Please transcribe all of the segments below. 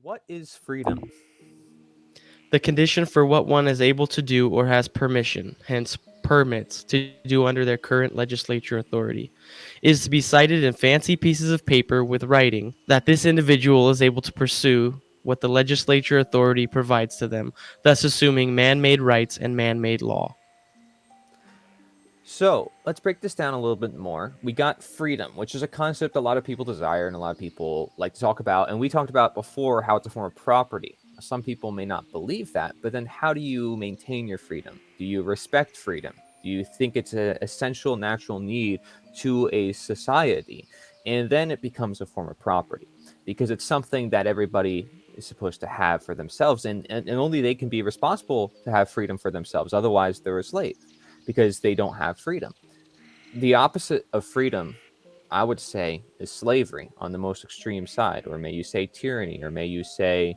What is freedom? The condition for what one is able to do or has permission, hence permits, to do under their current legislature authority, is to be cited in fancy pieces of paper with writing that this individual is able to pursue what the legislature authority provides to them, thus assuming man made rights and man made law. So let's break this down a little bit more. We got freedom, which is a concept a lot of people desire and a lot of people like to talk about. And we talked about before how it's a form of property. Some people may not believe that, but then how do you maintain your freedom? Do you respect freedom? Do you think it's an essential natural need to a society? And then it becomes a form of property because it's something that everybody is supposed to have for themselves. And only they can be responsible to have freedom for themselves. Otherwise, they're a slave because they don't have freedom. The opposite of freedom, I would say, is slavery on the most extreme side, or may you say tyranny, or may you say,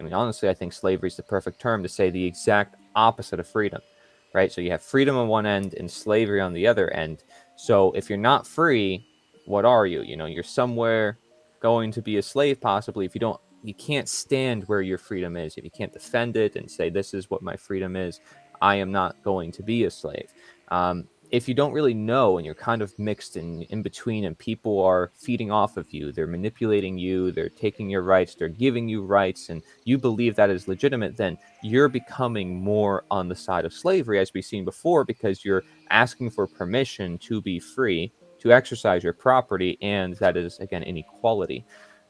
I mean, honestly, I think slavery is the perfect term to say the exact opposite of freedom, right? So you have freedom on one end and slavery on the other end. So if you're not free, what are you? You know, you're somewhere going to be a slave possibly if you can't stand where your freedom is. If you can't defend it and say, this is what my freedom is, I am not going to be a slave. If you don't really know and you're kind of mixed in between and people are feeding off of you, they're manipulating you, they're taking your rights, they're giving you rights, and you believe that is legitimate, then you're becoming more on the side of slavery, as we've seen before, because you're asking for permission to be free, to exercise your property, and that is, again, inequality,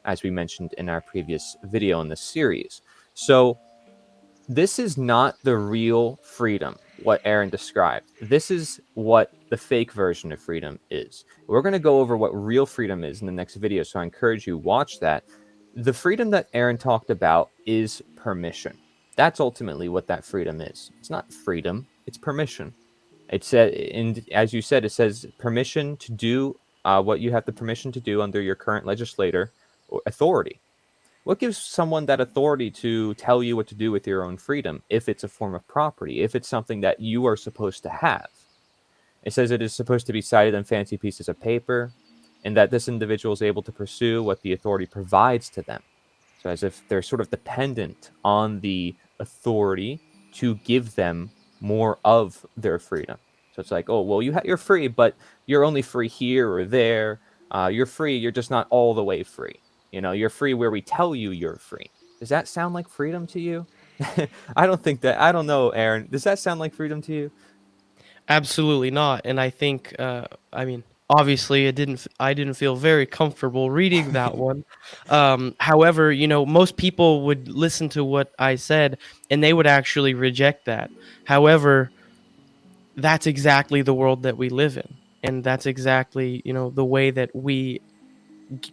as we mentioned in our previous video in this series. So this is not the real freedom, what Aaron described. This is what the fake version of freedom is. We're going to go over what real freedom is in the next video, so I encourage you watch that. The freedom that Aaron talked about is permission. That's ultimately what that freedom is. It's not freedom, it's permission. It said, and as you said, it says permission to do what you have the permission to do under your current legislator or authority. What gives someone that authority to tell you what to do with your own freedom if it's a form of property, if it's something that you are supposed to have? It says it is supposed to be cited in fancy pieces of paper and that this individual is able to pursue what the authority provides to them. So, as if they're sort of dependent on the authority to give them more of their freedom. So, it's like, oh, well, you're free, but you're only free here or there. You're free, you're just not all the way free. You know, you're free where we tell you you're free. Does that sound like freedom to you? I don't think that. I don't know, Aaron. Does that sound like freedom to you? Absolutely not. And I think, I mean, obviously, I didn't feel very comfortable reading that one. However, most people would listen to what I said, and they would actually reject that. However, that's exactly the world that we live in, and that's exactly the way that we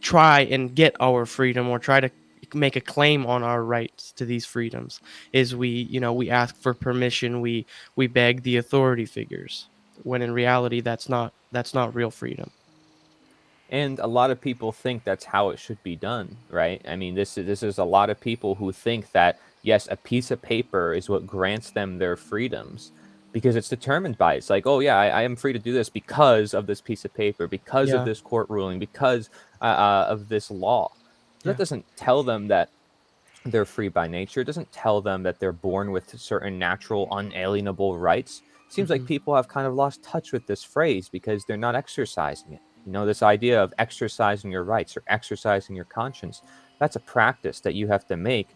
try and get our freedom, or try to make a claim on our rights to these freedoms, is we ask for permission, we beg the authority figures, when in reality that's not real freedom. And a lot of people think that's how it should be done, right? I mean, this is a lot of people who think that yes, a piece of paper is what grants them their freedoms because it's determined by it's like, oh yeah, I am free to do this because of this piece of paper, because of Yeah, this court ruling, because of this law. But that yeah. doesn't tell them that they're free by nature. It doesn't tell them that they're born with certain natural, unalienable rights. It seems like Hmm. people have kind of lost touch with this phrase because they're not exercising it. You know, this idea of exercising your rights or exercising your conscience, that's a practice that you have to make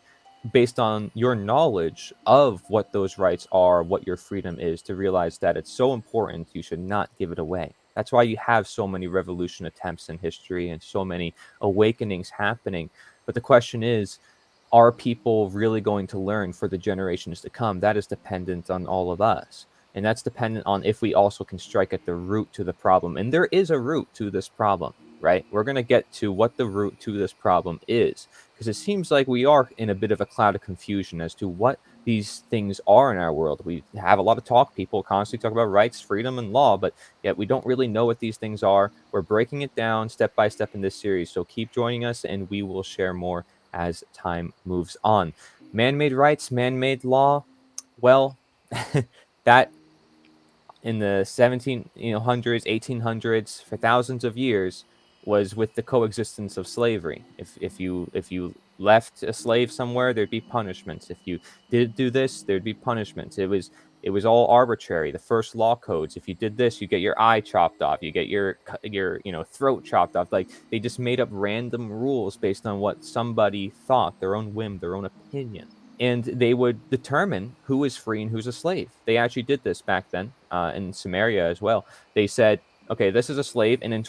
based on your knowledge of what those rights are, what your freedom is, to realize that it's so important you should not give it away. That's why you have so many revolution attempts in history and so many awakenings happening. But the question is, are people really going to learn for the generations to come? That is dependent on all of us. And that's dependent on if we also can strike at the root to the problem. And there is a root to this problem, right? We're going to get to what the root to this problem is, because it seems like we are in a bit of a cloud of confusion as to what these things are in our world. We have a lot of talk, people constantly talk about rights, freedom, and law, but yet we don't really know what these things are. We're breaking it down step by step in this series. So keep joining us, and we will share more as time moves on. Man made rights, man made law. Well, that in the 1700s, 1800s, for thousands of years was with the coexistence of slavery. If you left a slave somewhere, there'd be punishments. If you did do this, there'd be punishments. It was all arbitrary. The first law codes, if you did this, you get your eye chopped off, you get your throat chopped off. Like, they just made up random rules based on what somebody thought, their own whim, their own opinion. And they would determine who is free and who's a slave. They actually did this back then, in Samaria as well. They said, okay, this is a slave, and in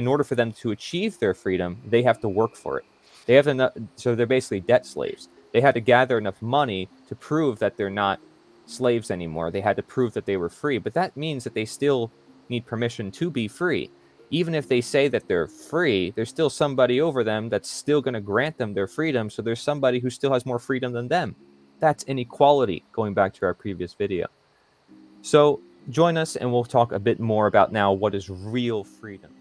order for them to achieve their freedom, they have to work for it. They have enough, so they're basically debt slaves. They had to gather enough money to prove that they're not slaves anymore. They had to prove that they were free, but that means that they still need permission to be free. Even if they say that they're free, there's still somebody over them that's still going to grant them their freedom. So there's somebody who still has more freedom than them. That's inequality, going back to our previous video. So join us and we'll talk a bit more about now what is real freedom.